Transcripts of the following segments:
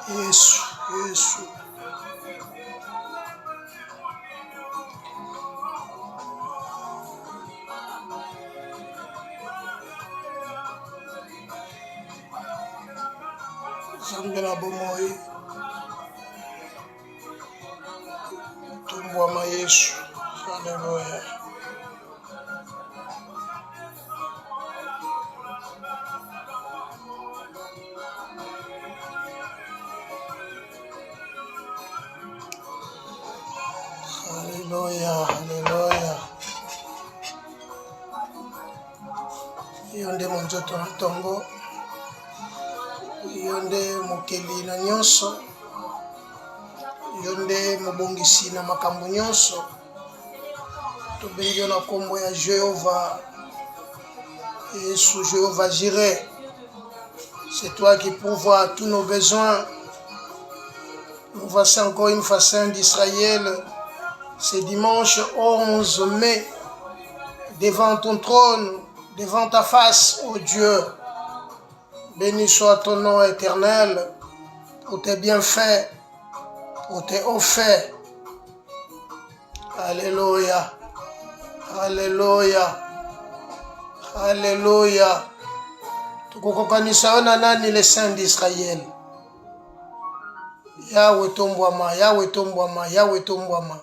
Yesu, Yesu. Nzambe na bomoi. Tumbwama Yesu. Haleluya. Haleluya, haleluya. Yonde monzoto na tongo. Yonde mokeli na nyonso. Yonde mobongisi na makambo nyonso. Tobengi na kombo ya Jéhovah. Yesu, Jéhovah Jireh. C'est toi qui pourvois tous nos besoins. Nous voici encore une fois saints d'Israël. C'est dimanche 11 mai. Devant ton trône, devant ta face, ô Dieu. Béni soit ton nom éternel pour tes bienfaits, pour tes hauts faits. Alléluia. Alléluia. Alléluia. Tukukokanisa ona nani les saints d'Israël. Yahweh tombwama, Yahweh tombwama, Yahweh tombwama.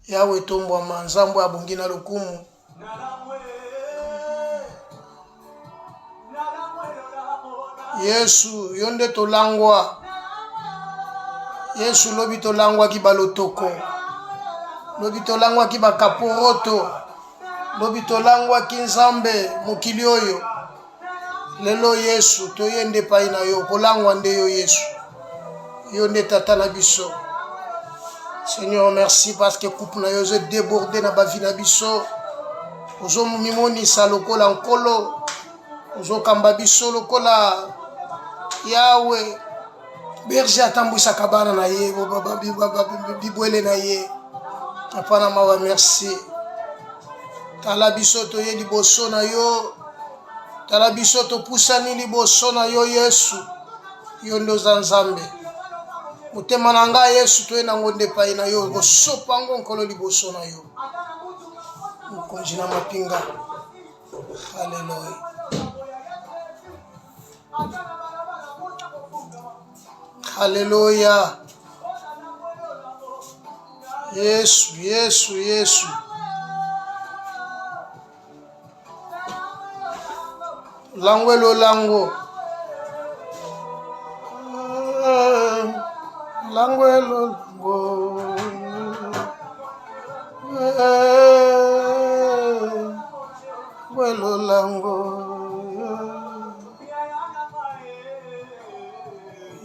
Yahweh tombwama, nzambo abungina lokumu. Yesu, yonde tolangwa. Yesu lobi tolangwa ki balotoko. Lobi tolangwa ki bakaporoto. Lobi tolangwa ki nzambe mokili oyo. Lelo Yesu toyende pai na yo kolangwa nde yo Yesu. Yonde tata na biso. Seigneur, merci parce que coupe na yo ze débordé na bavi na biso. Ozo mimoni sa lokola nkolo. Ozo kamba biso lokola Yahweh. Berger atambwisa kabana na ye, bibwele na ye. Apana mawa merci. Tala biso to ye liboso na yo. Tala biso to pusani liboso na yo Yesu. Yondo zanzambe. Mutema na nga Yesu to ye na ngonde pai na yo. Gosopa ngo nkolo liboso na yo. Mukonji na mapinga. Hallelujah. Hallelujah. Yesu, Yesu, Yesu. Lango lo lango. Lango lo lango. Lango lango.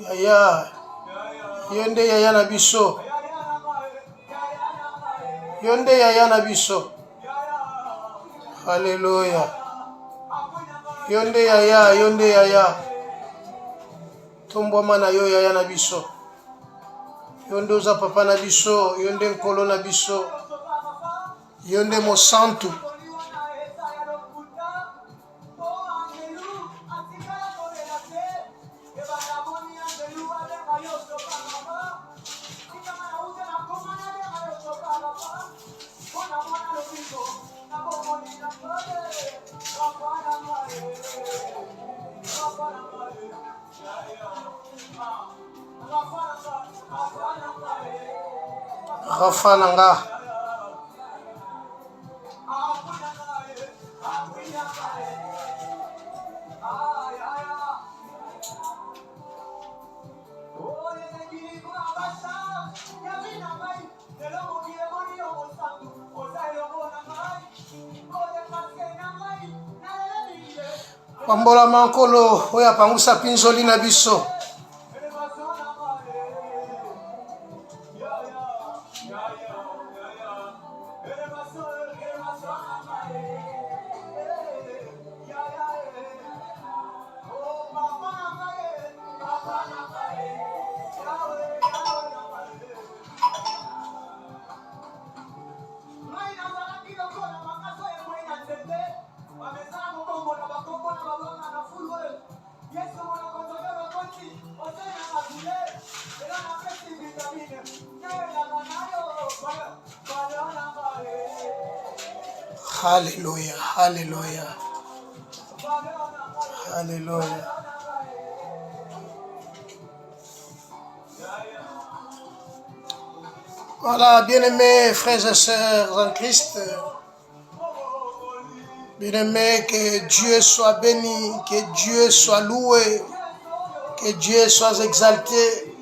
Yaya. Yonde yaya na biso. Yonde yaya na biso. Hallelujah. Yonde yaya, yonde yaya. Tombwama na yo yaya na biso. Yonde oza papa na biso, yonde nkolo na biso. Yonde mosantu. Rafa nanga. Pambola mankolo oya pangusa pinzoli na biso. Alléluia, alléluia, alléluia. Voilà, bien-aimés frères et sœurs en Christ, bien-aimés, que Dieu soit béni, que Dieu soit loué, que Dieu soit exalté.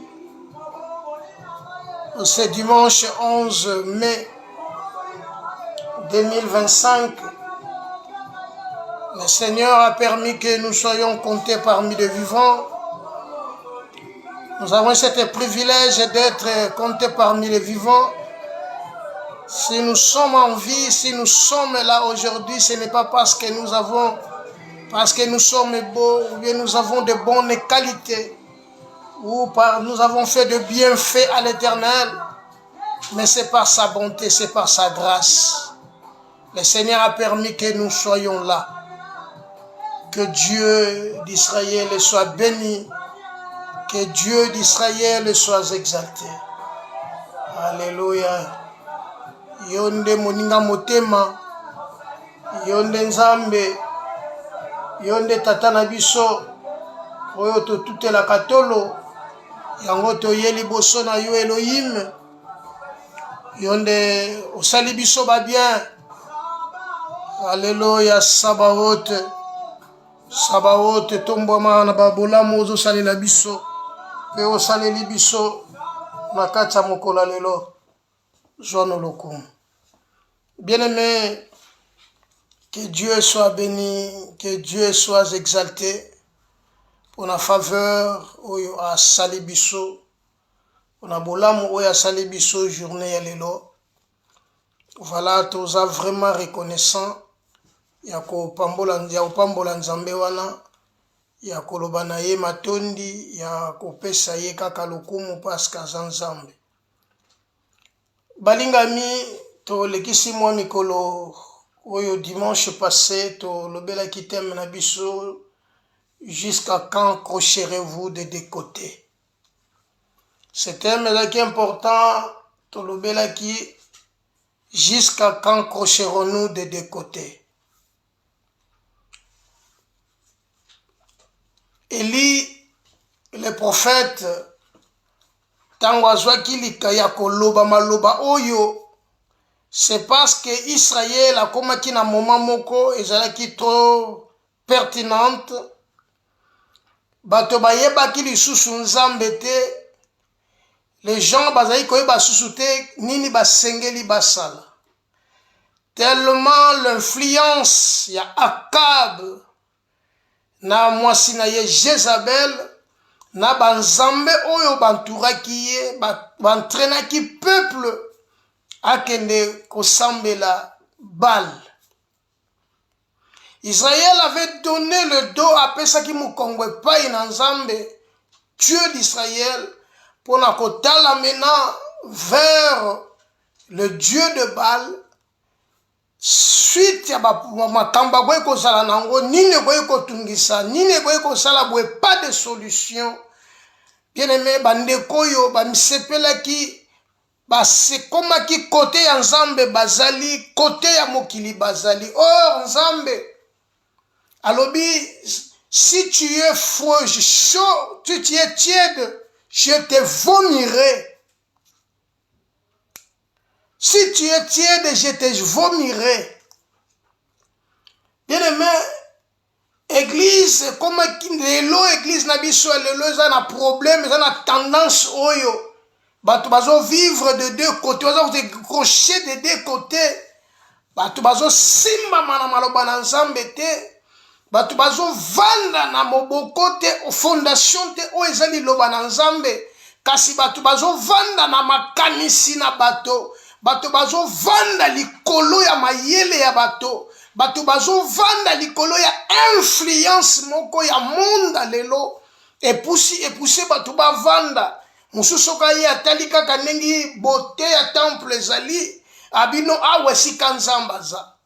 Ce dimanche 11 mai 2025, le Seigneur a permis que nous soyons comptés parmi les vivants. Nous avons ce privilège d'être comptés parmi les vivants. Si nous sommes en vie, si nous sommes là aujourd'hui, ce n'est pas parce que nous sommes beaux, ou bien nous avons de bonnes qualités, ou nous avons fait de bienfaits à l'Éternel, mais c'est par sa bonté, c'est par sa grâce. Le Seigneur a permis que nous soyons là. Que Dieu d'Israël soit béni, que Dieu d'Israël soit exalté. Alléluia. Yonde moninga motema, yonde nzambe, yonde tata na biso, oyo totutela katolo, yango toyeli boso na yo Elohim, yonde osali biso ba bien. Alléluia, Sabaoth, Sabaoth tomboma na babolamu ozosalela biso, pe osaleli biso na kati ya mokolo lelo. Joano lokumu. Bien-aimé, que Dieu soit béni, que Dieu soit exalté pour la faveur oyo a sali biso, pour la bolamu oyo a sali biso journée ya lelo. Voilà, toza vraiment reconnaissant ya kopambola nzambe wana, ya koloba na ye matondi, ya kopesa ye kaka lokumu parce qu'aza nzambe. Balingami to lekisi mwa mikolo oyo dimanche passé to lobela kiteme na biso jusqu'à quand crocherez-vous des deux côtés. Ce thème là qui est important to lobela qui jusqu'à quand crocherons-nous des deux côtés. Élie le prophète tango azwaki likaya koloba maloba oyo, c'est parce que Israël a komaki na moment moko ezalaki trop pertinente, bato bayebaki lisusu nzambe te, les gens bazali koyeba susu te nini basengeli basala. Tellement l'influence ya Akab na mwasi na ye Jezabel, na banzambe oyo banturaki ye, bantrenaki peuple akende kosambela Baal. Israël avait donné le dos à pesaki mukongwe pai na nzambe, Dieu d'Israël, pour na kotala maintenant vers le Dieu de Baal. Suite ya makamba boye kozala nango, nini boye kotungisa, nini boye kosala boye, pas de solution. Bien aimé, bandeko yo bamisepelaki basekomaki kote ya nzambe bazali, kote ya mokili bazali. Or nzambe alobi, si tu es chaud, tu es tiède, je te vomirai. Si tu es tiède, je te vomirai. Bien aimé, église, comme lelo église na biso, lelo eza na problème, eza na tendance oyo. Bato bazo vivre de deux côtés, bazo décrocher de deux côtés. Bato bazo simba mana maloba na nzambe te. Bato bazo vanda na moboko te, fondation te, o ezali loba na nzambe. Kasi bato bazo vanda na makanisi na bato. Bato bazo vanda likolo ya mayele ya bato. Bato bazo vanda likolo ya influence moko ya monde lelo. Epoussé bato ba vanda. Mususu ka ye atali kaka nengi beauté ya temple ezali. Abino awe sika nzamba za.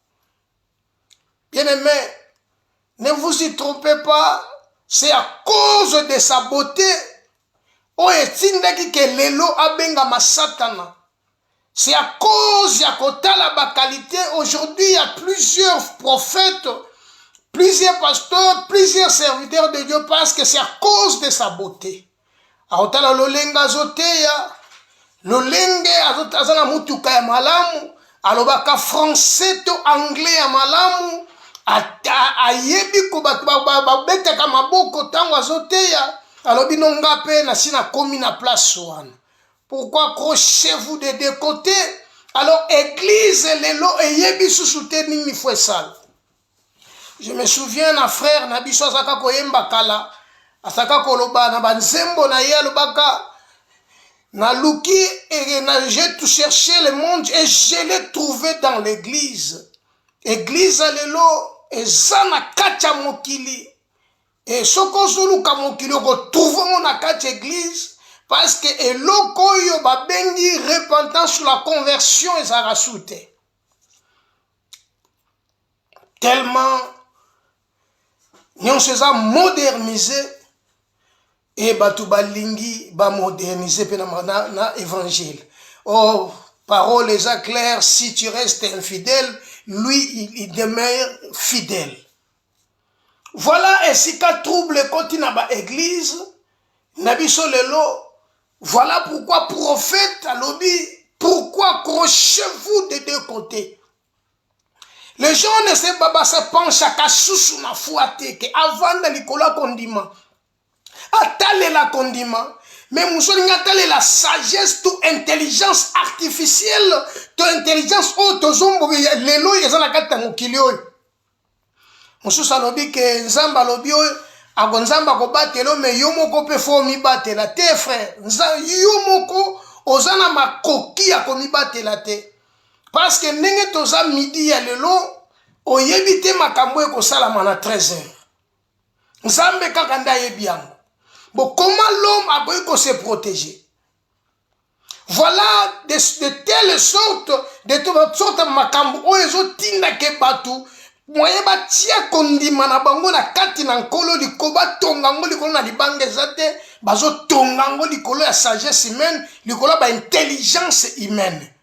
Bien aimé, ne vous y trompez pas. C'est à cause de sa beauté. O etindaki ke lelo abenga ma satana. C'est à cause ya kotala ba qualité. Aujourd'hui, il y a plusieurs prophètes, plusieurs pasteurs, plusieurs serviteurs de Dieu parce que c'est à cause de sa beauté. Aotala lolenga zoteya, lolenge azana mutuka ya malamu, alobaka français to anglais ya malamu, ayebi ko babetaka maboko tango azoteya, alobi nonga pe na sina komi na place wana. Pourquoi crochez-vous des deux côtés? Alors, église, lelo, eyebi susute nini fwe sale. Je me souviens na frère, na biso asaka koyemba kala, asaka koloba na banzembo na ye alobaka, na luki, et j'ai tout cherché le monde, et je l'ai trouvé dans l'église. Église, lelo, ezana kacha mokili. Et soko zuluka mokili, retrouve na kacha église, parce que eloko yo babengi repentance sur la conversion et ça rasoute. Tellement nous sommes modernisés et batu balingi ba moderniser pe na évangile. Oh, parole est claire, si tu restes infidèle, lui il demeure fidèle. Voilà et si ka trouble continue ba église, nabiso lelo. Voilà pourquoi prophète a lobby, pourquoi crochez-vous des deux côtés. Les gens ne se penchent à kasusu na fouate que avant de l'ikola condiment. Atale la condiment. Mais moussouli atale la sagesse to intelligence artificielle, to intelligence auto zombo lelo yezana kata mokili oyo. Moussouli a lobby que nzamba lobby oyo. Agonzamba ko batelo me yomoko pe fo mi batela te frère. Yomoko ozana makoki ya ko mi batela te. Parce que ndenge toza midi ya lelo oyebite makambo e ko sala mana 13h. Nzambe kaka nda yebi yango. Bon, comment l'homme a besoin de se protéger? Voilà de telle sorte, de toute sorte makambo oyezo tinda ke batu. Moye batia kondima na bango na kati na nkolo likoba tongango likolo na libange zate bazo tongango likolo ya sagesse humaine likolo ba intelligence humaine.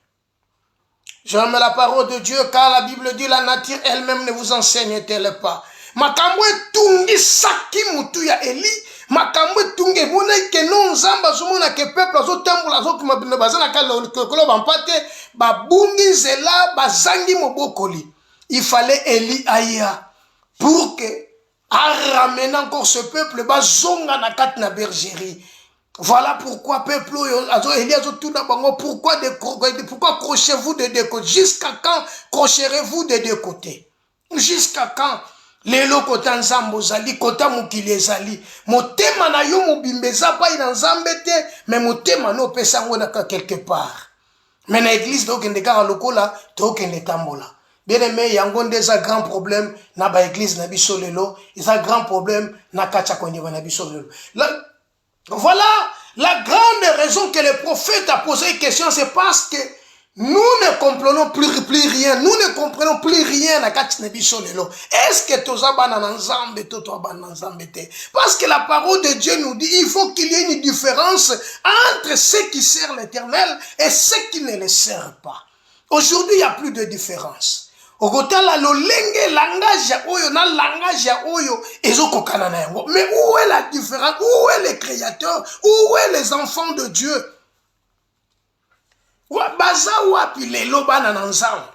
J'aime la parole de Dieu car la Bible dit la nature elle-même ne vous enseigne-t-elle pas. Makambo tungi saki mutu ya Eli makambo tungi mona ke non nzamba zomona ke peuple azo tambola zo kuma bazana kala likolo bampate babungi zela bazangi mobokoli. Il fallait Eli Aya pour que ramener encore ce peuple bazonga na kat na bergerie. Voilà pourquoi peuple Eli azo tout d'abord pourquoi crochez-vous de deux côtés? Jusqu'à quand crocherez-vous de deux côtés? Jusqu'à quand? Lelo kota nzambo zali kota mukili ezali motema na yo mobimbeza pa ina nzambe te mais motema no pesa ngo na quelque part. Mais na église donc ndeka lokola to kende tambola. Bien aimé, il y a un grand problème na ba église na biso lelo, il y a un grand problème na kacha konye na biso lelo. Voilà la grande raison que le prophète a posé une question, c'est parce que nous ne comprenons plus rien, nous ne comprenons plus rien na kacha na biso lelo. Est-ce que toza bana nzambe to to bana nzambe te? Parce que la parole de Dieu nous dit il faut qu'il y ait une différence entre ceux qui servent l'Éternel et ceux qui ne le servent pas. Aujourd'hui, il n'y a plus de différence. Okotala lolenge langage ya oyo na langage ya oyo ezokokana na yango. Mais où est la différence? Où est le créateur? Où est les enfants de Dieu? Baza wapi lelo bana na nzambe?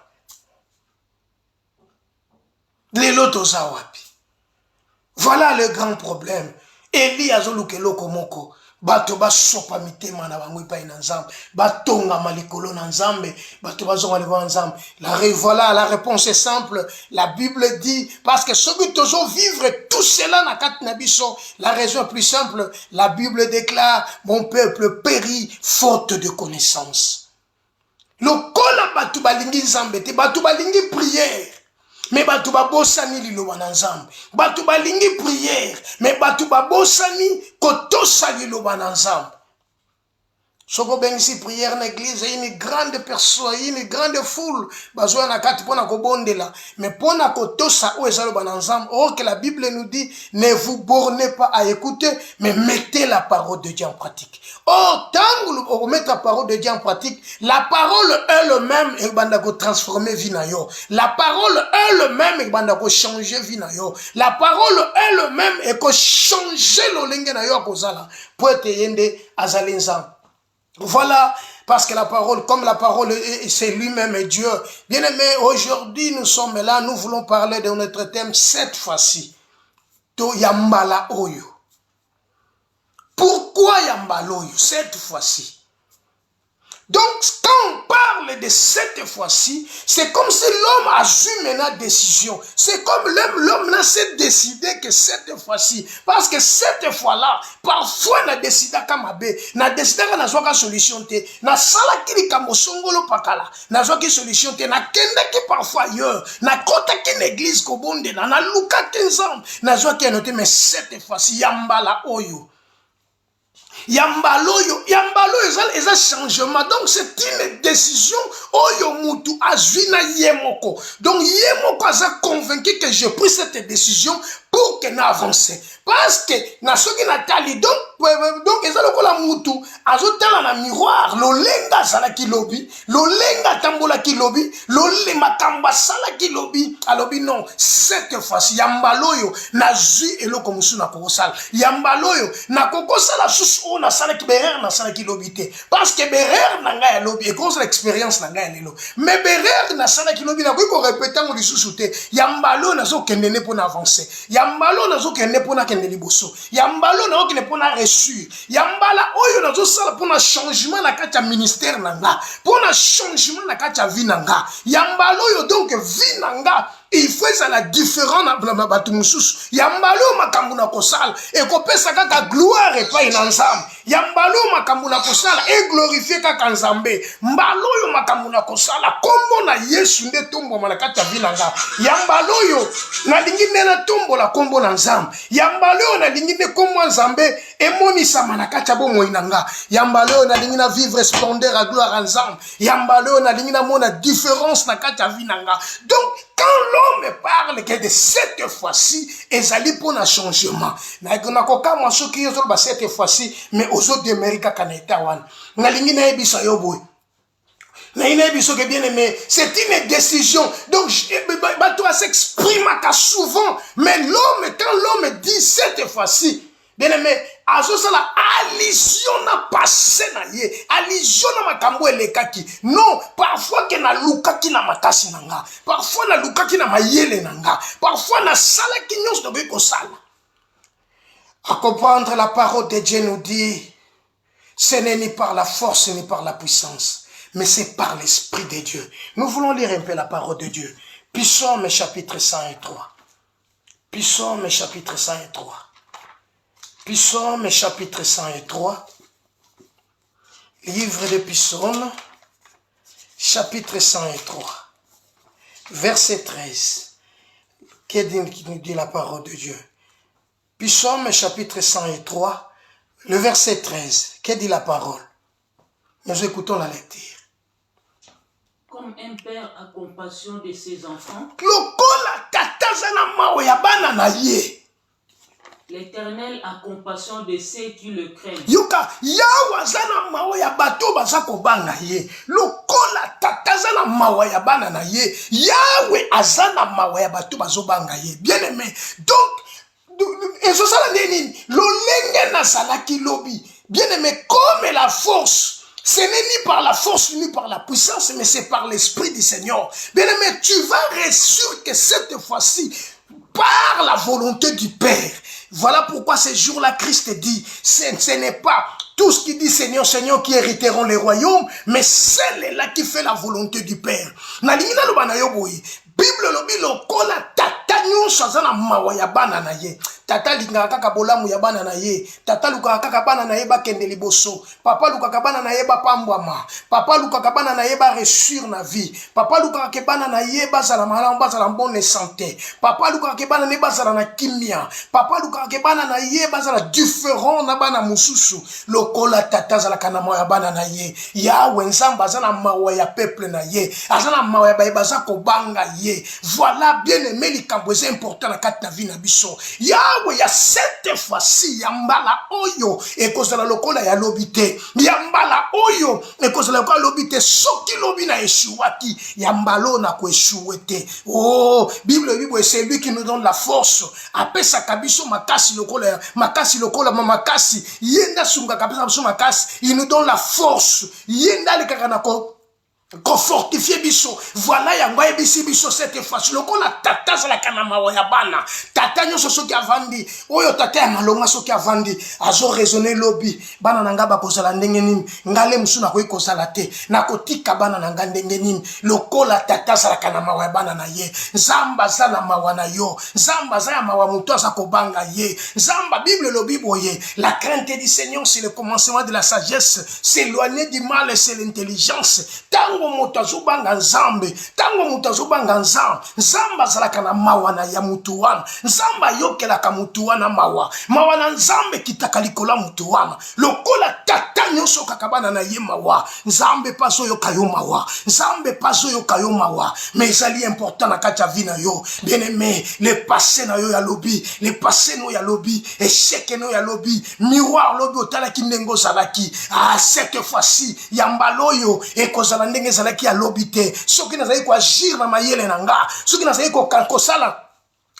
Lelo toza wapi? Voilà le grand problème. Eli azolukelo komoko. Bato ba sopa mitema na bango pa ina nzambe batonga malikolo na nzambe bato bazonga le nzambe voilà la réponse est simple. La Bible dit parce que ceux qui toujours vivre tout cela na kat na biso, la raison plus simple, la Bible déclare mon peuple périt faute de connaissance. Lokola batu balingi nzambe te batu balingi prière mais batu babosani liloba na nzambe batu balingi prière mais batu babosani kotosa liloba na nzambe. Soko bengisi prière en église, il y a une grande personne, une grande foule, bazoya na kati pona ko bondela, mais pona ko tosa o ezalo bananzam. Or que la Bible nous dit, ne vous bornez pas à écouter, mais mettez la parole de Dieu en pratique. Or, tant que vous mettez la parole de Dieu en pratique, la parole elle-même est banda ko transformer vie na yo. La parole elle-même est banda ko changer vie na yo. La parole elle-même est ko changer lo lenge na yo kozala. Pour te yende azalinzam. Voilà, parce que la parole, comme la parole, c'est lui-même et Dieu. Bien-aimé, aujourd'hui, nous sommes là, nous voulons parler de notre thème cette fois-ci. To Yambala Oyo. Pourquoi Yambala Oyo cette fois-ci? Donc, quand on parle de cette fois-ci, c'est comme si l'homme a su maintenant décision. C'est comme l'homme s'est décidé que cette fois-ci, parce que cette fois-là, parfois, on a décidé comme abbé, on a décidé qu'on a une solution, na sala kili kamosongolo pakala, na une solution, na kenda ki parfois ailleurs, na kota ki une église kobonde, na luka kenzam, na une noté, mais cette fois-ci, Yambala Oyo. Yambalo eza changement. Donc c'est une décision oyo mutu azwina yemoko. Donc yemoko aza convaincu que j'ai pris cette décision pour que na avance. Parce que na soki na tali donc eza lokola mutu azotala na miroir lolenga sala ki lobi, lolenga tambola ki lobi, lole makamba sala ki lobi, alobi non, cette fois-ci yambaloyo na zui eloko musu na kokosala. Yambaloyo na kokosala susu on a sala ki berer na sala ki lobi te. Parce que berer na nga ya lobi et cause l'expérience na nga ya lelo. Mais berer na sala ki lobi na ko répéter mo lisusu te. Yambalo na zo kendene pour avancer. Yambalo na zo kendene pour na kende liboso. Yambalo na okene pour na reçu. Yambala oyo na zo sala pour na changement na kati ya ministère na nga. Pour na changement na kati ya vie na nga. Yambalo oyo donc vie na nga. Il faut ça la différence na batu mususu. Yambalo makambu na kosala et kopesa kaka gloire et pas inanzam. Yambalo makambu na kosala et glorifier kaka nzambe. Mbalo yo makambu na kosala kombo na Yesu nde tombo malakata binanga. Yambalo yo na lingine na tombo la kombo na nzambe. Yambalo yo na lingine kombo nzambe emoni sa manakata bomo inanga. Yambalo yo na lingine vivre splendeur à gloire à nzambe. Yambalo yo na lingine mona différence na kata vinanga. Donc quand l'homme parle que de cette fois-ci, ezali pour un changement. Na koka mwaso ki yozo ba cette fois-ci, mais aux autres d'Amérique kaneta wan. Na lingi na ebisa yoboy. Na ina ebiso que bien aimé, c'est une décision. Donc toi s'exprime souvent, mais l'homme quand l'homme dit cette fois-ci, bien aimé, azosala allusion na passé na ye, allusion na makambo elekaki. Non, parfois que na lukaki na makasi nanga, parfois na lukaki na mayele nanga, parfois na sala ki nyos de beko sala. À comprendre la parole de Dieu nous dit, ce n'est ni par la force ni par la puissance, mais c'est par l'Esprit de Dieu. Nous voulons lire un peu la parole de Dieu. Psaume chapitre 103. Psaume chapitre 103. Psaume chapitre 103, livre de Psaume, chapitre 103, verset 13. Qui nous dit la parole de Dieu? Psaume chapitre 103, le verset 13. Que dit la parole? Nous écoutons la lecture. Comme un père a compassion de ses enfants, l'Éternel a compassion de ceux qui le craignent. Yuka yawa zana mawa ya bato bazako banga ye. Lokola tatazana mawa ya bana na ye. Yahweh azana mawa ya bato bazo banga ye. Bien aimé. Donc eso sala neni lolenge na salaki lobi. Bien aimé, comme la force, ce n'est ni par la force ni par la puissance, mais c'est par l'Esprit du Seigneur. Bien aimé, tu vas réussir que cette fois-ci, par la volonté du Père. Voilà pourquoi ce jour-là, Christ dit, ce n'est pas tout ce qui dit Seigneur, Seigneur qui hériteront les royaumes, mais celle-là qui fait la volonté du Père. Bible lobi lokola tata nyonso nyonso aza na mawa ya bana na ye. Tata lingaka kaka bolamu ya bana na ye. Tata lukaka kaka bana na ye bakende liboso. Papa lukaka bana na ye bapambwama. Papa lukaka bana na ye ba réussir na vie. Papa lukaka ke bana na ye bazala malamu bazala bonne santé. Papa lukaka ke bana ne bazala na kimia. Papa lukaka ke bana na ye bazala différent na bana mususu. Lokola tata zala kana mawa ya bana na ye. Yawe nzamba azana mawa ya peuple na ye. Azana mawa ya baza kobanga ye. Voilà bien aimé likambo c'est important na kati na vie na biso. Yawe ya cette fois-ci yambala oyo ekozala lokola ya lobite. Yambala oyo ekozala lokola lobite soki lobi na eshuwaki yambalo na ko eshuwete. Oh, Bible c'est lui qui nous donne la force. Apesa kabiso makasi lokola makasi yenda sunga kabisa biso makasi, il nous donne la force. Yenda le kakana ko fortifier biso. Voilà yango ebisi biso cette fois le ko la tata za la kanama ya bana tata nyoso soki avandi oyo tata ya malonga soki avandi azo raisonner lobby bana nanga ba kozala ndenge nini ngale musuna ko ikozala te na kotika bana nanga ndenge nini loko la tata za la kanama ya bana na ye nzamba za na mawa na yo nzamba za ya mawa muto za kobanga ye nzamba Bible lobby boye la crainte du Seigneur c'est le commencement de la sagesse, s'éloigner du mal c'est l'intelligence. Tango moto azobanga nzambe, tango moto azobanga nzamba zalaka na mawa na ya mutu wana, nzamba yokelaka mutu wana mawa na nzambe kitaka likola mutu wana, lokola tata nyonso kakabana na ye mawa, nzambe paso yoka yo mawa, nzambe paso yoka yo mawa, mais ezali important na kati ya vie na yo, bien aimé, le passé na yo ya lobi, le passé no ya lobi, échec no ya lobi, miroir lobi otala ki ndengo zalaki, cette fois-ci, yambaloyo, ekozala ndenge zalaki ya lobite soki nazali ko agir na mayele nanga soki nazali ko sala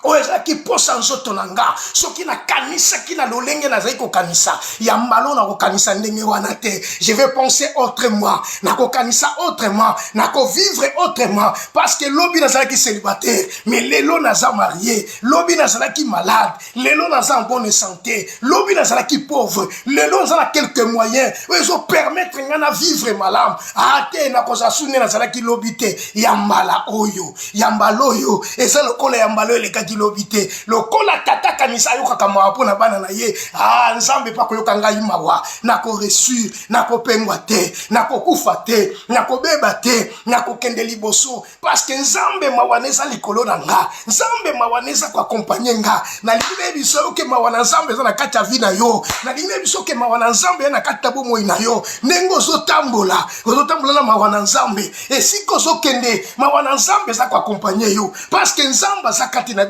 oeza ki posa nzoto nanga soki na kanisa ki na lolenge nazali ko kanisa yambalo na ko kanisa ndenge wana te. Je vais penser autrement, na ko kanisa autrement, na ko vivre autrement, parce que lobi nazala ki célibataire mais lelo naza marié, lobi nazala ki malade, lelo naza en bonne santé, lobi nazala ki pauvre, lelo nazala quelques moyens ozo permettre ngana vivre malam ate na ko sasune nazala ki lobite yambala oyo yambaloyo eza lokola yambalo eleka lobite lokola tata kanisa yoka kama pona bana na ye nzambe pa koyoka ngai mawa na ko reçu na ko pengwa te na ko kufa te na ko beba te na ko kende liboso parce que nzambe mawaneza likolo na nga nzambe mawaneza kwa accompagner nga na libine biso ke mawana nzambe za na kati ya vie na yo na libine biso ke mawana nzambe na kati ya bomo na yo nengo zo tambola na mawana nzambe et si ko zo kende mawana nzambe za kwa accompagner yo parce que nzamba za kati na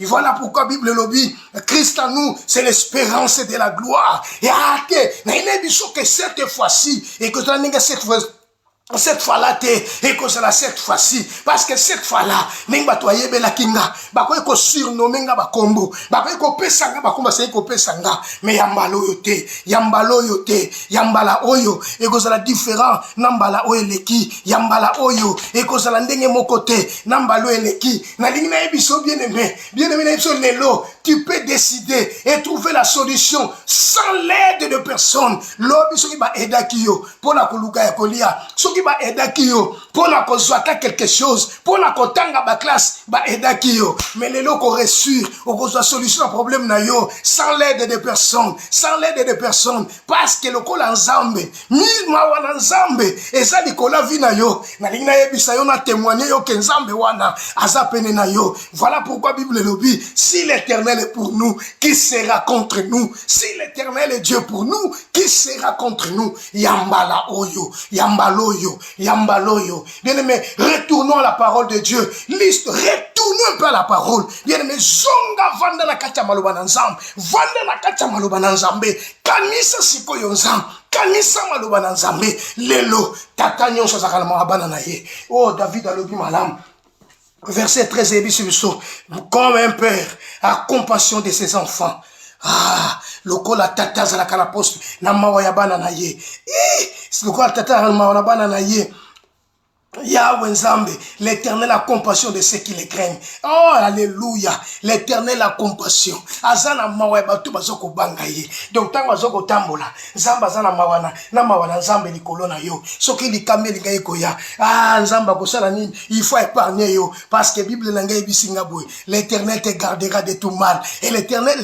et voilà pourquoi Bible lobby Christ en nous c'est l'espérance de la gloire et que cette fois-ci et que cette fois-là et que c'est la cette fois-ci parce que cette fois-là ninga toye bela kinga bako ko surnommer nga bakombo bako ko pesanga bakomba c'est ko pesanga mais yambalo yote yambala oyo et que c'est la différent nambala oyo leki yambala oyo et que c'est la ndenge mokote nambalo eleki na lingina ebiso bien aimé na ebiso lelo tu peux décider et trouver la solution sans l'aide de personne lobi soki ba edakiyo pona koluka ya kolia soki ba edakiyo pona kozwaka quelque chose pona kotanga ba classe ba edakiyo mais lelo ko reçu o kozwa solution à problème na yo sans l'aide de personne parce que lokola nzambe mi mawana nzambe eza likola vi na yo na lingina yebisa yo na témoigner yo ke nzambe wana aza pene na yo. Voilà pourquoi Bible lobby si l'Éternel est pour nous qui sera contre nous, si l'Éternel est Dieu pour nous qui sera contre nous. Yambala oyo yambaloyo bien aimé, retournons à la parole de Dieu. Retournons un peu à la parole. Bien aimé, zonga vanda na kacha maloba na nzambe, vanda na kacha maloba na nzambe, kanisa sikoyo nzambe, kanisa maloba na nzambe, lelo tata nyonso zakala mabana na ye. Oh David alobi malam. Verset 13 et 18, comme un père a compassion de ses enfants. Lokola tata za la kanapost na mawa ya bana na ye. Lokola tata na mawa na bana na ye. Yahweh Nzambe, l'Éternel a compassion de ceux qui les craignent. Oh, alléluia. L'Éternel a compassion. Azana mawa batu bazoko bangaye. Donc tango bazoko tambola. Nzamba azana mawana, na mawana Nzambe likolo na yo. Soki likambe lingaye koya. Ah, Nzamba kosala nini? Il faut épargner yo parce que Bible nangaye bisinga boy. L'Éternel te gardera de tout mal. Et l'Éternel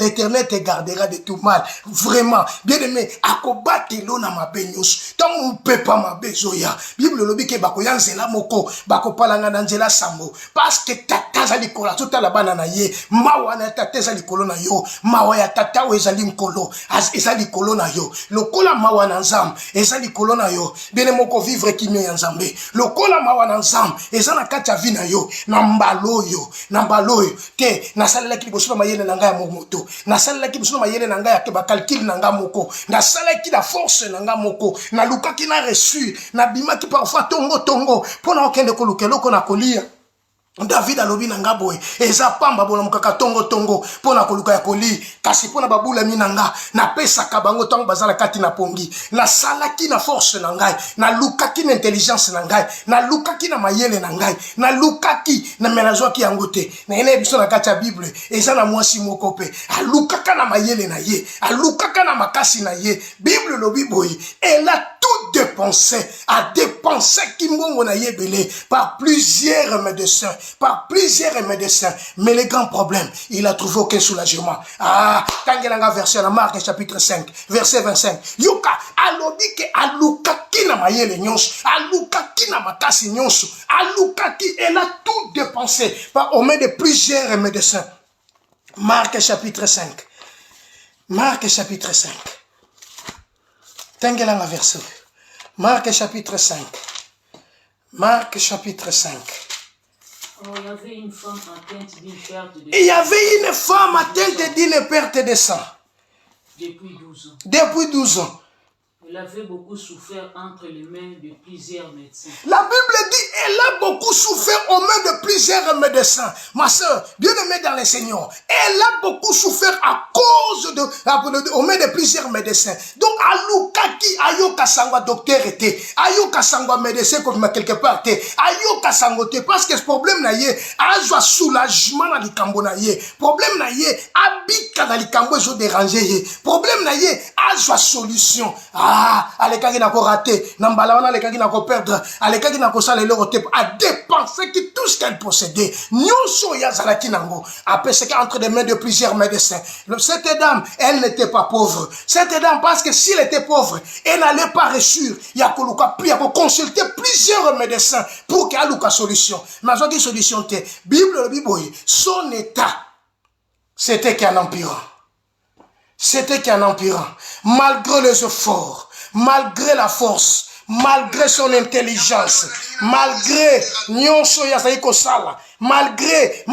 te gardera de tout mal. Vraiment, bien-aimé, akobate lo na mabenyos. Tango mpepa mabezoya. Bible lobi ke bakoyanze moko bako palanga na nzela sambo parce que tata za likola tota la bana na ye mawa na tata za likolo na yo mawa ya tata o ezali nkolo ezali likolo na yo lokola mawa na nzambe ezali likolo na yo bene moko vivre kimia ya nzambe lokola mawa na nzambe ezana kati ya vi na yo na mbaloyo te nasalela ki liboso na mayele na ngai ya moto nasalela ki liboso na mayele na ngai ya ke ba calcul na ngai moko nasalela ki la force na ngai moko na lukaki na reçu na bimaki parfois tongo pona okende kolukelo na kolia David alobi na nga boye eza pamba bona mukaka tongo pona koluka ya koli kasi pona babula minanga na pesa kabango tango bazala kati na pongi na salaki na force na ngai na lukaki na intelligence na ngai na lukaki na mayele na ngai na lukaki na menazwaki yango te na ene biso na kati ya Bible eza na mwasi moko pe alukaka na mayele na ye alukaka na makasi na ye Bible lobi boye ela tout dépensé a dépensé kimbongo na yebele par plusieurs médecins mais le grand problème il a trouvé aucun soulagement. Ah kangelanga verset la Marc chapitre 5 verset 25 yoka alobike alukaki na mayele nyonso alukaki na makasi nyonso alukaki elle a tout dépensé par au main de plusieurs médecins. Marc chapitre 5 Tangelanga verset Marc chapitre 5. Oh, il y avait une femme atteinte d'une perte de sang. Il y avait une femme atteinte d'une perte de sang. Depuis 12 ans. Depuis 12 ans. Elle avait beaucoup souffert entre les mains de plusieurs médecins. La Bible dit elle a beaucoup souffert aux mains de plusieurs médecins. Ma soeur, bien-aimée dans le Seigneur, elle a beaucoup souffert à cause aux mains de plusieurs médecins. Donc, alukaki ayoka sangwa docteur était, ayoka sangwa médecin comme quelque part était, ayoka sangote parce que ce problème na ye, azwa soulagement na likambo na ye, problème na ye, abika na likambo zo déranger ye, problème na ye, azwa solution. Alekaki na ko raté, nambala wana alekaki na ko perdre, alekaki na ko sala lelo te a dépenser tout ce qu'elle possédait. Nyonso ya zalaki nango, après c'est entre les mains de plusieurs médecins. Cette dame, elle n'était pas pauvre. Cette dame parce que s'il était pauvre, elle n'allait pas réussir. Il y a consulter plusieurs médecins pour qu'il y ait une solution. Mais il y a une solution. Bible, son état, c'était qu'un empirant. C'était qu'un empirant. Malgré les efforts, malgré la force, malgré son intelligence, malgré nyonso ya zai kosala, malgré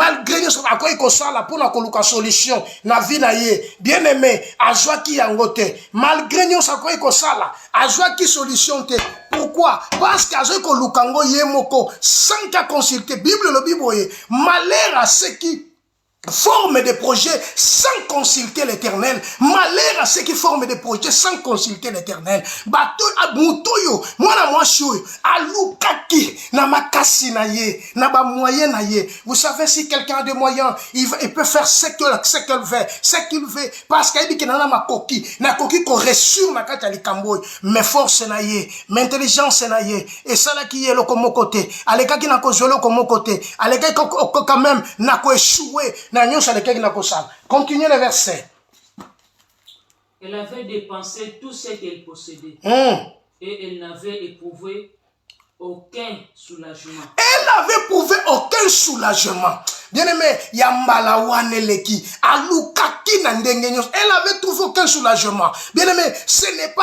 nyonso akoyi kosala pour na koluka solution na vie na ye, bien aimé, azwaki yango te, malgré nyonso akoyi kosala, azwaki solution te. Pourquoi? Parce qu'azwaki koluka ngo ye moko sans qu'à consulter. Bible le Bible, malheur à ceux qui forment des projets sans consulter l'Éternel. Malheur à ceux qui forment des projets sans consulter l'Éternel. Bato abutoyo, mwana mwashoyo, alukaki na makasi na ye, na ba moyen na ye. Vous savez si quelqu'un a des moyens, il peut faire ce qu'il veut, parce qu'il dit qu'il n'a ma coquille, na coquille qu'on reçut na kata likamboy, mais force na ye, mais intelligence na ye, et ça là qui est le comme côté, aleka qui na ko jolo comme côté, aleka quand même na ko échouer. Continuez le verset. Elle avait dépensé tout ce qu'elle possédait. Et elle n'avait éprouvé aucun soulagement. Elle n'avait éprouvé aucun soulagement. Bien-aimé, yambala waneleki, alukaki na ndenge nyonso. Elle avait trouvé aucun soulagement. Bien-aimé, ce n'est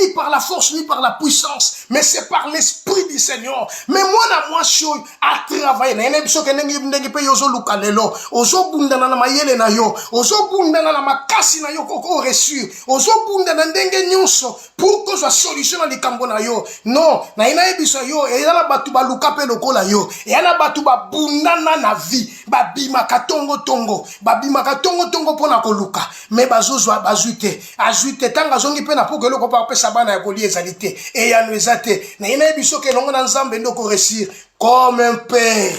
ni par la force ni par la puissance, mais c'est par l'esprit du Seigneur. Mais moi show a travaillé. Na ene biso kenengi ndenge pe yozo lukalelo. Ozo bundana na mayele na yo. Ozo bundana na makasi na yo koko reçu. Ozo bundana ndenge nyonso pour que soit solution na likambo na yo. Non, na ina biso yo, e na batu ba luka pe lokola yo. E na batu ba bundana na vie babimaka tongo tongo pona koluka me bazozwa bazwite azwite tanga zongi pe na pokelo ko pa pesa bana ya kolia ezalité et ya noezate na ina biso ke longo na nzambe ndoko réussir comme un père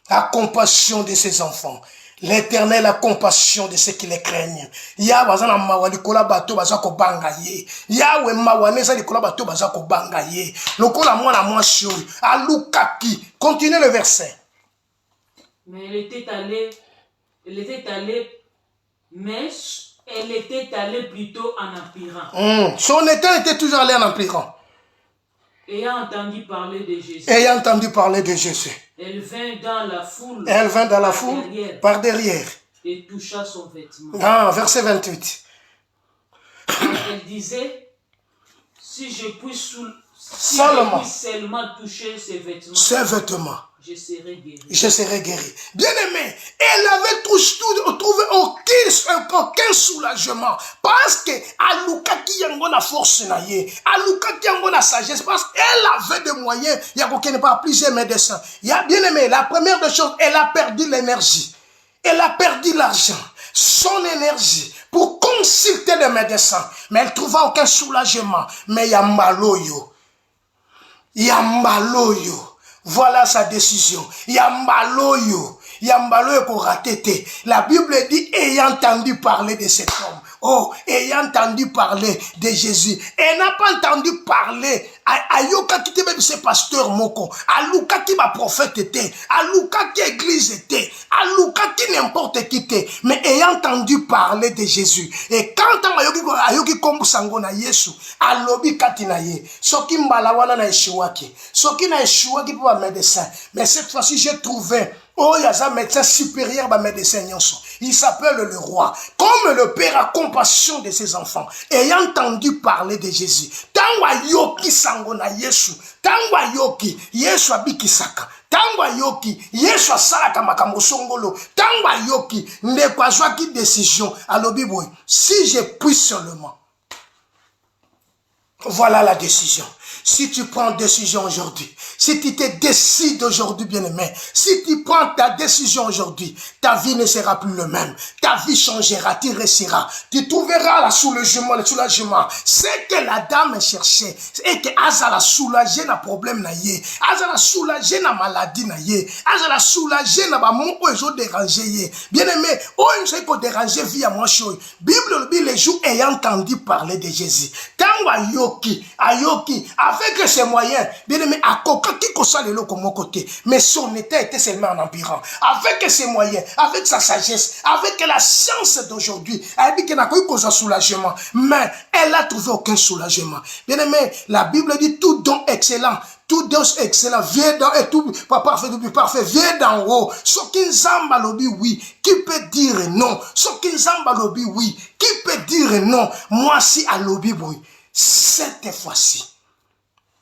a compassion de ses enfants. L'Éternel a compassion de ceux qui les craignent. Ya bazana mawali kola bato bazako bangaye. Ya we mawane za likola bato bazako bangaye. Lokola mwana mwasi oyo alukaki. Continuez le verset. Mais elle était allée plutôt en empirant. Son état était toujours allé en empirant. Ayant entendu parler de Jésus. Elle vint dans la foule. Par derrière. Et toucha son vêtement. Verset 28. Elle disait, si je puis seulement toucher ses vêtements. Je serai guéri. Bien aimé, elle avait trouvé aucun soulagement. Parce que Aluka qui yango na force na ye, Aluka qui yango na sagesse, parce qu'elle avait des moyens. Il y a qu'elle n'est pas plusieurs médecins. Il y a bien aimé, la première des choses, elle a perdu l'énergie. Elle a perdu l'argent, son énergie pour consulter les médecins. Mais elle ne trouva aucun soulagement. Mais Yambaloyo. Voilà sa décision. Yambaloyo pour rater. La Bible dit ayant entendu parler de cet homme. Oh, ayant entendu parler de Jésus. Elle n'a pas entendu parler. Ayoka qui était même ce pasteur moko. Aluka qui ma prophète était. Aluka qui église était. Aluka qui n'importe qui était. Mais ayant entendu parler de Jésus. Et quand ayoki kombu sango na Yesu. Alobi katina ye. Soki mbalawana na eshiwaki. Soki na eshiwaki pour un médecin. Mais cette fois-ci j'ai trouvé. Oh, il y a un médecin supérieur, un médecin. Il s'appelle le roi. Comme le père a compassion de ses enfants, ayant entendu parler de Jésus. Tangwa yoki sangona Yesu. Tangwa yoki Yesu abikisaka. Tangwa yoki Yesu asalaka makambo songolo. Tangwa yoki ne pas qui décision. Alors biboy, si je puis seulement. Voilà la décision. Si tu prends décision aujourd'hui, si tu te décides aujourd'hui, bien-aimé, si tu prends ta décision aujourd'hui, ta vie ne sera plus le même. Ta vie changera, tu réussiras. Tu trouveras le soulagement. C'est que la dame cherchait. Et que Azala soulager na problème na ye. Azala soulager na maladie na ye. Azala soulager na ba mon oiseau déranger ye. Bien-aimé, on sait qu'on déranger vie à moi chose. Bible les jours ayant entendu parler de Jésus. Quand ayoki, avec ses moyens, bien aimé, à coca qui console le comme côté, mais son état était seulement en empirant. Avec ses moyens, avec sa sagesse, avec la science d'aujourd'hui, elle dit qu'elle n'a pas eu cause de soulagement, mais elle n'a trouvé aucun soulagement. Bien aimé, la Bible dit tout don excellent. Tout don excellent vient d'en et tout parfait, tout parfait vient d'en haut. Ce qui nzamba lobi oui, qui peut dire non? Ce qui nzamba lobi oui, qui peut dire non? Moi si à lobi oui, cette fois-ci,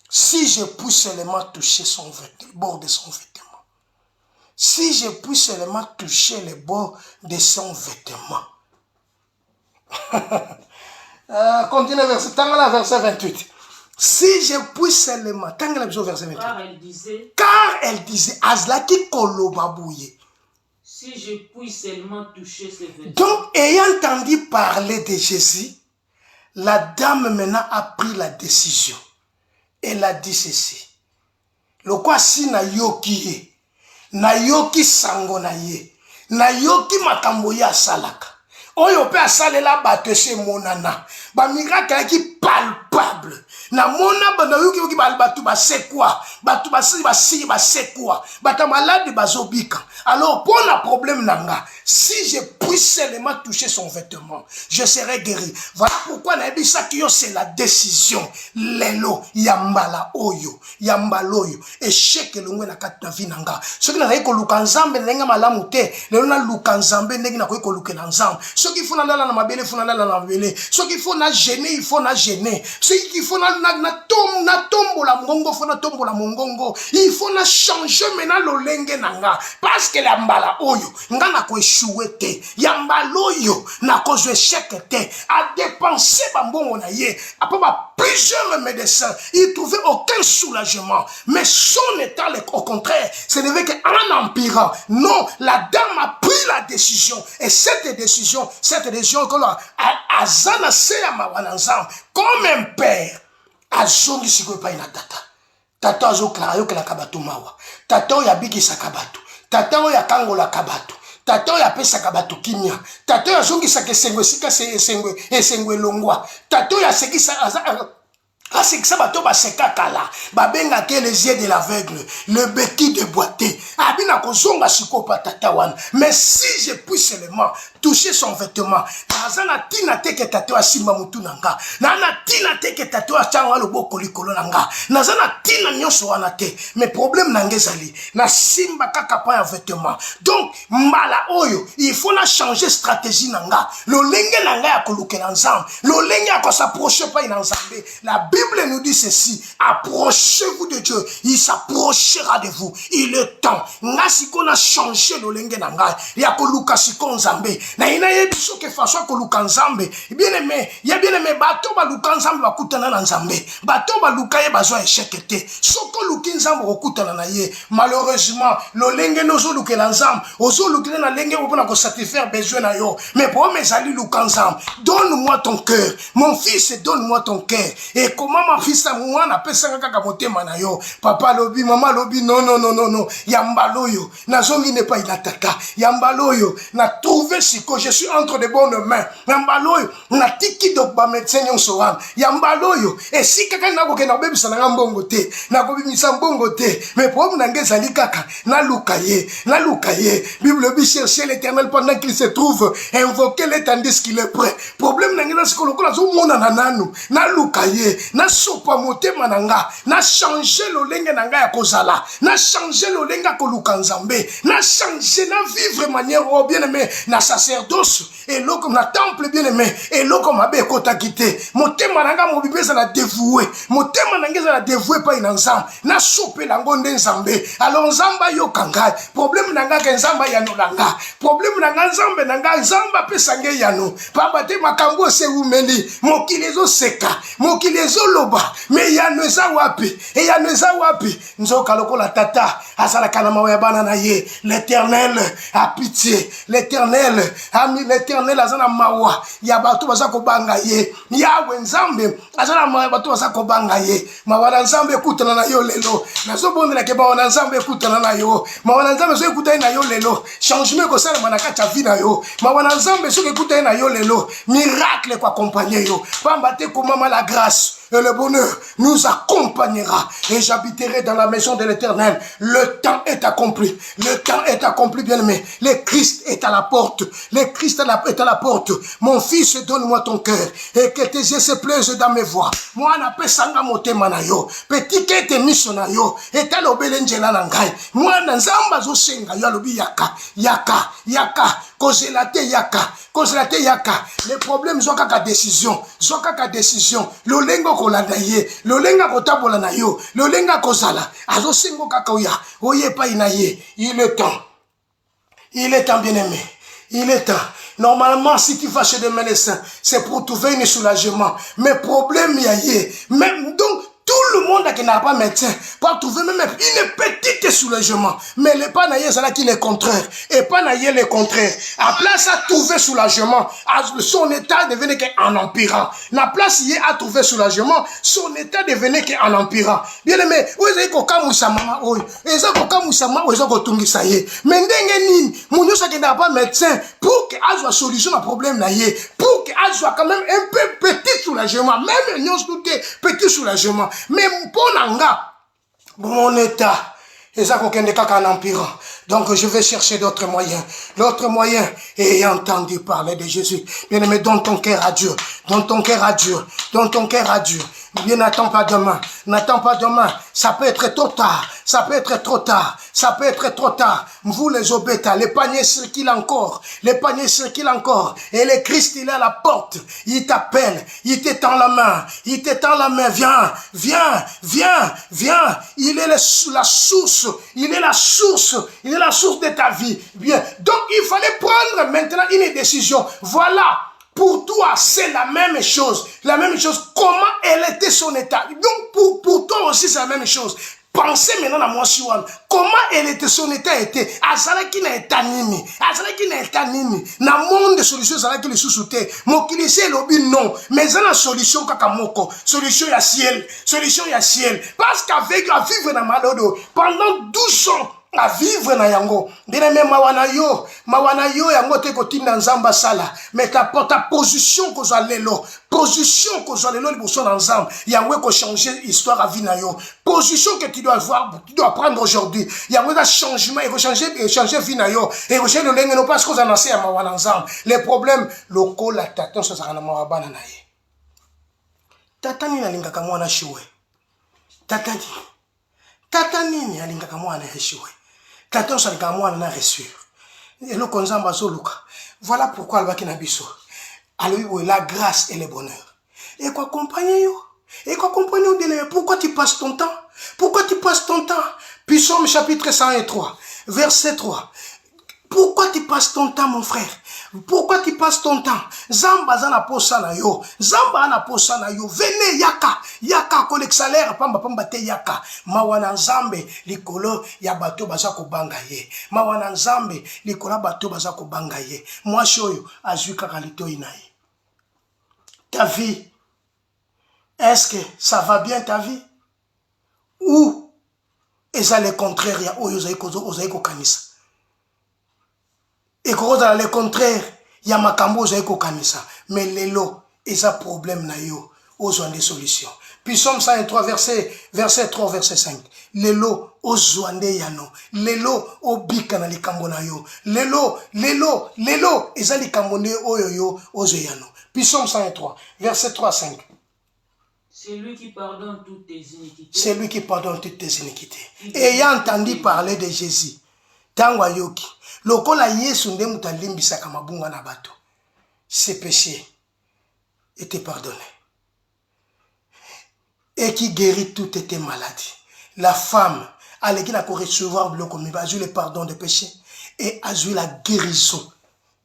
si je puis seulement toucher son vêtement, le bord de son vêtement, si je puis seulement toucher le bord de son vêtement. Continue verset 28. Si je puis seulement, verset 28. Car elle disait, Azlaki kolobabouye. Si je puis seulement toucher ses vêtements. Donc, ayant entendu parler de Jésus, la dame maintenant a pris la décision. Elle a dit ceci. Le quoi si na yoki sango na ye, na yoki makambo ya salaka. Oyo pe asalela bato se monana. Ba miracle qui palpable. Na mona bana yoki batu ba sekwa, batu ba sekwa, bata malade bazobika. Alors pour le problème nanga, si je puis seulement toucher son vêtement, je serai guéri. Voilà pourquoi na ebisa kiyo c'est la décision. Lelo yambala oyo, yambaloyo, échec longwe na kati na vie nanga. Ce qui na ko lukanzambe nenga malamu te, lelo na lukanzambe nengi na ko luke na nzambe. Ce qui faut na la na mabele, faut na la na mabele. Ce qui faut na gêner, il faut na gêner. Ce qu'il faut na tombo la mongongo, faut na tombo la mongongo. Il faut na changer maintenant lolenge nanga parce que la mbala oyo ngana ko échoué te. Yambaloyo, na cause échec te. A dépensé bambongo na ye. Après plusieurs médecins, il trouvait aucun soulagement. Mais son état, au contraire, ce n'était qu'un empirant. Non, la dame a pris la décision. Et cette décision que l'on a zanasé à mawananzam, comme un père, a zongi siko pa ina tata. Tata azokla yo kela kabatu mawa. Tata ya bigi sakabatu. Tata ya kango la kabatu. Tata ya pesa kabatu kimia. Tata ya zongi sake sengwe sika sengwe longwa. Tata ya sekisa asekisa bato baseka kala. Babenga ke les yeux de l'aveugle, le béquille de boité. Abina kozonga sikopa tata wana. Mais si je puis seulement toucher son vêtement, nazana tina teke tato asimba mutu nanga. Nana tina teke tato achanga loboko likolo nanga. Nazana tina nyonso wana te. Mais problème nangezali na simba kaka pa ya vêtement. Donc mbala oyo, il faut na changer stratégie nanga. Lolenge nanga ya kolukela nzambe. Lolenge ya ko s'approcher pa ina nzambe. La Bible nous dit ceci, approchez-vous de Dieu, il s'approchera de vous. Il est temps. Ngasiko na changer lolenge nanga. Ya koluka siko nzambe. Na ina yebiso ke façon koluka nzambe. Bien aimé, bato ba luka nzambe bakutana na nzambe. Bato ba luka ye bazo échec te. Soko luki nzambe okutana na ye. Malheureusement, lolenge nozo lukela nzambe, ozo lukela na lenge opona ko satisfaire besoin na yo. Mais pour mes ali luka nzambe, donne-moi ton cœur. Mon fils, donne-moi ton cœur. Et comment ma fils a moi na pesa kaka motema na yo. Papa lobi, maman lobi, non. Yambaloyo, na zongi n'est pas inataka. Yambaloyo, na trouvé siko, je suis entre de bonnes mains. Yambaloyo, na tiki do ba médecin yon soan. Yambaloyo, et si kaka na ko ke na bebi sa na mbongo te, na ko bi sa mbongo te, mais pour na ngezali kaka, na lukaye. Bible bi chercher l'Éternel pendant qu'il se trouve, invoquez-le tandis qu'il est prêt. Problème na ngena siko lokola zo mona na nanu, na lukaye, na sopa motema nanga, na changer lolenge nanga ya kozala, na changer lolenge ya koluka nzambe, na changer, na vivre manière oh bien aimé, na sacerdoce, et l'eau comme na temple bien aimé, et l'eau comme abe kota kite, motema nanga mobibeza na dévoué, motema nanga za na dévoué pa inanzam, na sope lango nde nzambe, alors nzamba yo kangai, problème nanga ke nzamba yano langa, problème nanga nzamba pesa nge yano, pamba te makambo se umeli, mokilezo seka, mokilezo loba, mais yano eza wapi, nzoka lokola tata, azala kanama ya bana na ye, l'Éternel a pitié, l'Éternel azana mawa, ya bato bazako banga ye, yawe nzambe, azana mawa bato bazako banga ye, mawa nzambe kutana na yo lelo, nazo bondela ke bawa nzambe kutana na yo, mawa nzambe so kutana na yo lelo, changement ko sala manaka cha vie na yo, mawa nzambe so kutana na yo lelo, miracle ko accompagner yo, pamba te ko mama la grâce et le bonheur nous accompagnera et j'habiterai dans la maison de l'Éternel. Le temps est accompli. Le temps est accompli, bien-aimé. Le Christ est à la porte. Le Christ est à la porte. Mon fils, donne-moi ton cœur et que tes yeux se plaisent dans mes voies. Moi, na pesanga motema na yo. Petit que te miso na yo. Et ta lobele njela na ngai. Moi, na nzamba zo senga yo lobi yaka. Kozelate yaka. Les problèmes sont kaka décision. Lolengo kolanda ye, lolenga kotabola na yo, lolenga kozala, azo sengo kaka oya, oye pa ina ye. Il est temps bien aimé, il est temps. Normalement, si tu vas chez des médecins, c'est pour trouver un soulagement. Mais problème y a ye, même donc tout le monde qui n'a pas médecin peut trouver même une petite soulagement. Mais le pas naïe, c'est là qui est le contraire. Et pas naïe le contraire. À place à trouver soulagement, son état devenait qu'en empirant. La place y est à trouver soulagement, son état devenait qu'en empirant. Bien aimé, vous avez qu'au moussa maman, oui. Et ça qu'au moussa maman, vous avez qu'au ça y est. Mais n'engagez mon Dieu, ça qui n'a pas médecin, pour qu'il y ait une solution à problème naïe, pour qu'il y ait quand même un peu petit soulagement, même nous tout petit soulagement. Mais mon état, et ça qu'on n'est qu'un empirant. Donc je vais chercher d'autres moyens. L'autre moyen, ayant entendu parler de Jésus. Bien aimé, donne ton cœur à Dieu. Donne ton cœur à Dieu. Bien, n'attends pas demain. Ça peut être trop tard. Ça peut être trop tard. Ça peut être trop tard. Vous les obétas, les paniers circulent encore. Les paniers circulent encore. Et le Christ, il est à la porte. Il t'appelle. Il t'étend la main. Il t'étend la main. Viens, viens, viens, viens. Il est la source. Il est la source. Il est la source de ta vie. Bien. Donc, il fallait prendre maintenant une décision. Voilà. Pour toi, c'est la même chose. La même chose. Comment elle était son état. Donc, pour toi aussi, c'est la même chose. Pensez maintenant à moi, Siwan. Comment elle était, son état était. Azalaki na état nini. Azalaki na état nini. Na monde de solution, azalaki le sous-souté. Mokilise lobi non. Mais ça la solution kakamoko. Solution ya ciel. Solution ya ciel. Parce qu'avec à vivre dans Malodo, pendant 12 ans, à vivre na yango. Bien-aimé, mawana yo yango te kotinda nzamba sala. Mais ta position ko lelo, position ko lelo liboso na nzamba, yango ko changer histoire à vie na yo. Position que tu dois avoir, tu dois prendre aujourd'hui. Yango da changement, il faut changer vie na yo. Et ko changer le lenge no parce que za nase ya mawana nzamba. Les problèmes locaux la tatan so za na mawabana na ye. Tatani na lingaka mwana shiwe. Tatani alingaka mwana shiwe. Tatan salika mwana na resure. Et le konzamba zoluka. Voilà pourquoi albaki na biso. Alors la grâce et le bonheur. Et quoi compagnie yo? Et quoi compagnie yo bien-aimé? Pourquoi tu passes ton temps? Pourquoi tu passes ton temps? Psaume chapitre 103, verset 3. Pourquoi tu passes ton temps, mon frère? Pourquoi tu passes ton temps? Zamba zana posa na yo. Zamba na posa na yo. Venez yaka kolek salaire pamba te yaka. Mawana nzambe likolo ya bato baza ko banga ye. Mawana nzambe likolo bato baza ko banga ye. Moi shoyo azui kaka litoi na ye. Ta vie, est-ce que ça va bien ta vie? Ou est ça le contraire ya oyo ozayi ko kanisa? Et quand on a le contraire, il y a makambo ko kanisa. Mais lelo, et un problème na yo, aux des solutions. Puis Psaume 103, verset 3, verset 5. Lelo, ozwande yano. Lelo, obika na likambo na yo. Lelo, et ça likambo ne oyo ozo yano. Puis Psaume 103, verset 3, 5. C'est lui qui pardonne toutes tes iniquités. C'est lui qui pardonne toutes tes iniquités. Ayant entendu parler de Jésus, tangwa yoki. Lokola Yesu nde mutalimbisaka mabunga na bato. Ses péchés étaient pardonnés. Et qui guérit toutes tes maladies. La femme, elle qui n'a qu'à recevoir a eu le pardon des péchés et a eu la guérison.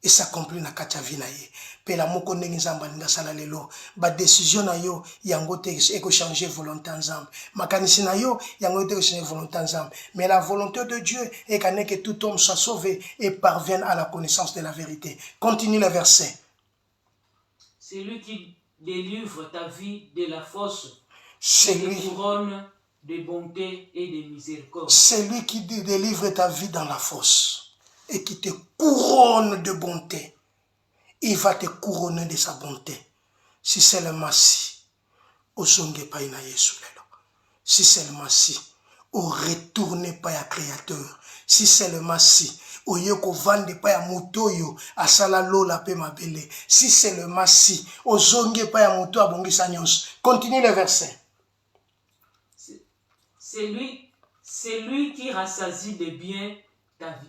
Et ça accomplit na katia vie na ye. Pe la moko ndenge nzamba ninga sala lelo. Ba décision na yo yango te eko changer volonté nzamba. Makanisi na yo yango te changer volonté nzamba. Mais la volonté de Dieu est que tout homme soit sauvé et parvienne à la connaissance de la vérité. Continue le verset. C'est lui qui délivre ta vie de la fosse. C'est lui lui. Couronne de bonté et de miséricorde. C'est lui qui délivre ta vie dans la fosse et qui te couronne de bonté. Il va te couronner de sa bonté. Si seulement si, au songe pas ina Yesu lelo. Si seulement si, au retourne pas ya créateur. Si seulement si, au yoko vande pas ya mutoyo, asala lola pe mabele. Si seulement si, au zonge pas ya muto abongisa nyos. Continue le verset. C'est lui qui rassasie de bien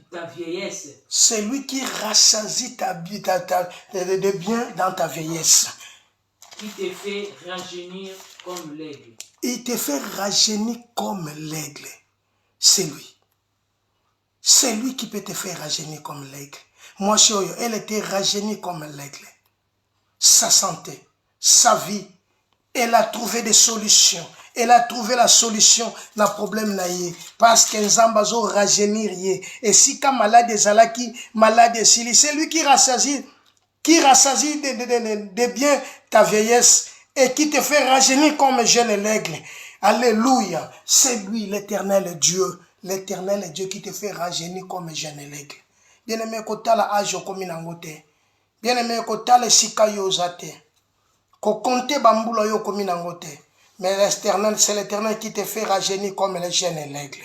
ta vieillesse. C'est lui qui rassasie de bien dans ta vieillesse. Qui te fait rajeunir comme l'aigle. Il te fait rajeunir comme l'aigle. C'est lui. C'est lui qui peut te faire rajeunir comme l'aigle. Moi, elle était rajeunie comme l'aigle. Sa santé, sa vie, elle a trouvé des solutions. Elle a trouvé la solution dans le problème naïe. Parce que Nzamba zo rajeunir yé. Et si quand malade zalaki, malade sili, c'est lui qui rassasie de bien ta vieillesse et qui te fait rajeunir comme jeune l'aigle. Alléluia. C'est lui l'éternel Dieu. L'éternel Dieu qui te fait rajeunir comme jeune l'aigle. Bien-aimé kotala ajo komi nangote. Bien-aimé kotala sika yo zate. Ko konte bambula yo komi nangote. Mais l'éternel, c'est l'éternel qui te fait rajeunir comme le jeune l'aigle.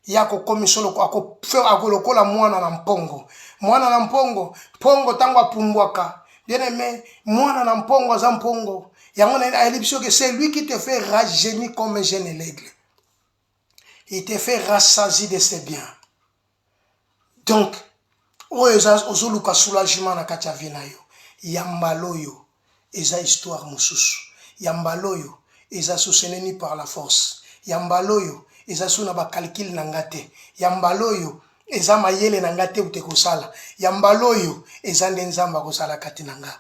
Yako komi solo ako lokola mwana na mpongo. Mwana na mpongo, pongo tango apumbwaka. Bien-aimé, mwana na mpongo za mpongo. Yango na elipso que c'est lui qui te fait rajeunir comme jeune l'aigle. Il te fait rassasier de ses biens. Donc, ozoluka soulagement na kati ya vie na yo. Yambaloyo, eza histoire mususu. Yambaloyo, eza soutenenu par la force. Yambaloyo, eza suna ba calcul na ngate. Yambaloyo, eza mayele na ngate ute kosala. Yambaloyo, eza nzamba kosala kati nanga.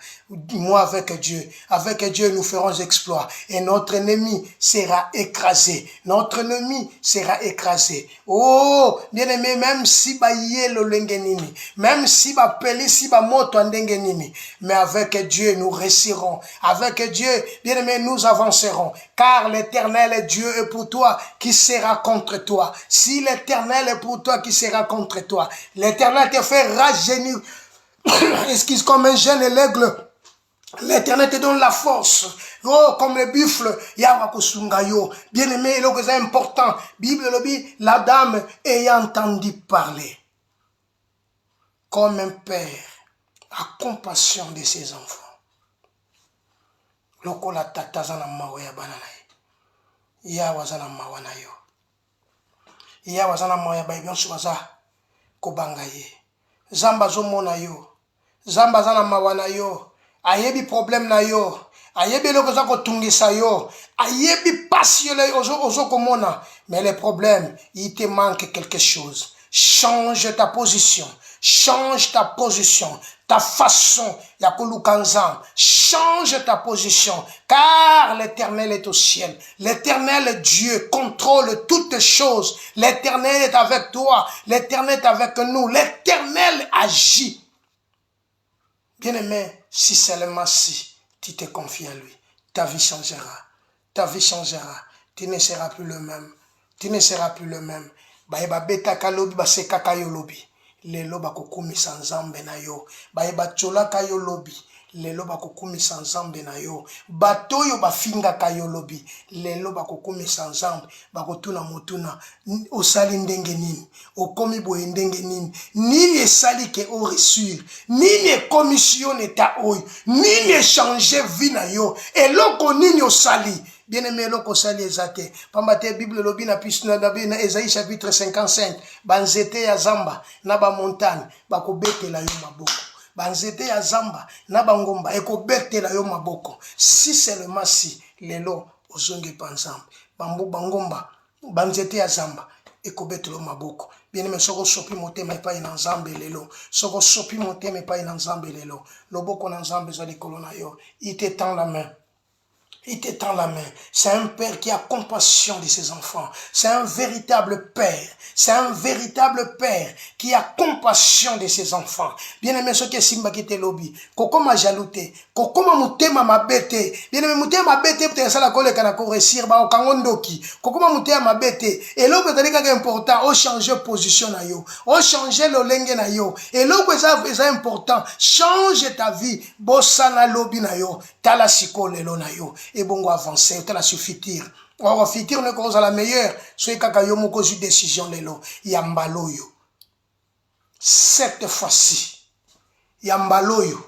Moi avec Dieu nous ferons exploits et notre ennemi sera écrasé. Notre ennemi sera écrasé. Oh, bien-aimé, même si ba yelo lengenini, même si ba peli si ba moto andengenini, mais avec Dieu nous réussirons. Avec Dieu, bien-aimé, nous avancerons, car l'Éternel Dieu est pour toi, qui sera contre toi. Si l'Éternel est pour toi, qui sera contre toi. L'Éternel te fait rajeunir, excuse, comme un jeune l'aigle. L'Éternel te donne la force. Oh, comme le buffle. Bien-aimé, c'est important. Bible le dit, la dame ayant entendu parler. Comme un père a compassion de ses enfants. Loko la tata zana mawe ya banana. Ya wazana mawe na yo. Ya wazana mawe ya baibon suwaza kobanga ye. Zamba zomo na yo. Zamba zana mawe na yo. Ayebi problème na yo. Ayebi loko za kotungisa yo. Ayebi passion ozo komona. Mais le problème, il te manque quelque chose. Change ta position. Change ta position. Ta façon. Change ta position. Car l'Éternel est au ciel. L'Éternel Dieu contrôle toutes choses. L'Éternel est avec toi. L'Éternel est avec nous. L'Éternel agit. Bien-aimé, si seulement si tu te confies à lui, ta vie changera. Ta vie changera. Tu ne seras plus le même. Tu ne seras plus le même. Baeba beta kalobi baseka kayo lobi. Lelo bakokumi sanzambe na yo. Baeba chola kayo lobi. Lelo bakokumi sanzambe na yo. Batoyo bafinga kayo lobi. Lelo bakokumi sanzambe. Bakotuna motuna. Osali ndenge nini. Okomi boye ndenge nini. Nini esali ke o resur. Nini commission eta oyo. Nini échanger vie na yo. Eloko nini osali. Bien-aimé, loko sali ezate. Pambate Bible lobi na Esaïe chapitre 55. Banzete ya zamba na ba montagne bakobetela yo maboko. Banzete ya zamba na bangomba ekobetela yo maboko. Si seulement si lelo ozonge panzambe. Bangomba banzete ya zamba ekobetela yo maboko. Bien-aimé, soko sopi motema epai na nzambe lelo. Soko sopi motema epai na nzambe lelo. Loboko na nzambe za likolo na yo. Il te tend la main. Il te tend la main. C'est un père qui a compassion de ses enfants. C'est un véritable père. C'est un véritable père qui a compassion de ses enfants. Bien aimé, ce que Simba qui te lobby. Koko ma jaloute. Koko ma mutema ma bete. Bien aimé, mutema ma bete peut-être ça la colle kana ko resir ba okangondoki. Koko ma mutema ma bete. Et là peut être important, au changer position na yo. Au changer le lenge na yo. Et là c'est important, change ta vie. Bossana lobby na yo. Tala siko lelo na yo. Et bon, avancer, tu la suffitir. Or, fitir ne cause à la meilleure. Soy kakayo moko ju décision lelo. Yambaloyo. Cette fois-ci. Yambaloyo.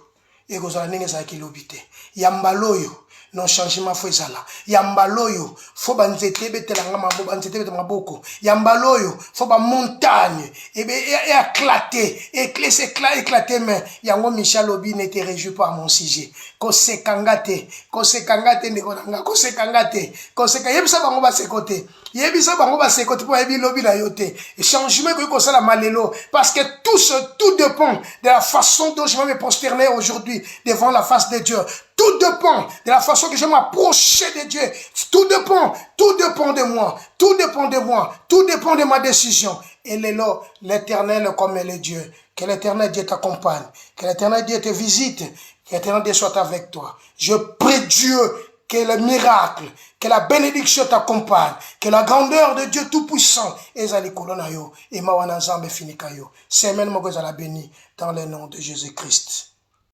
Et cause à la nenge sa kilobite. Yambaloyo. Non changement faut ezala. Yambaloyo. Faut banzete betelanga maboko. Banzete betelanga maboko. Yambaloyo. Faut ba montagne. Et éclater. Éclater mais. Yango Michel Obi ne te réjouit pas à mon sujet. Kosekangate ndekonanga kosekangate koseka yebisa bango ba sekote yebisa bango ba sekote pour yebi lobi na yote changement que ça la malelo parce que tout dépend de la façon dont je vais me prosterner aujourd'hui devant la face de Dieu. Tout dépend de la façon que je m'approcher de Dieu. Tout dépend de moi. Tout dépend de moi. Tout dépend de ma décision. Et l'Éternel comme elle est Dieu. Que l'Éternel Dieu t'accompagne. Que l'Éternel Dieu te visite. Que l'Éternel Dieu soit avec toi. Je prie Dieu que le miracle, que la bénédiction t'accompagne. Que la grandeur de Dieu Tout-Puissant ezali kolona yo. Et mawana nzambe finika yo. C'est même moi que la béni dans le nom de Jésus-Christ.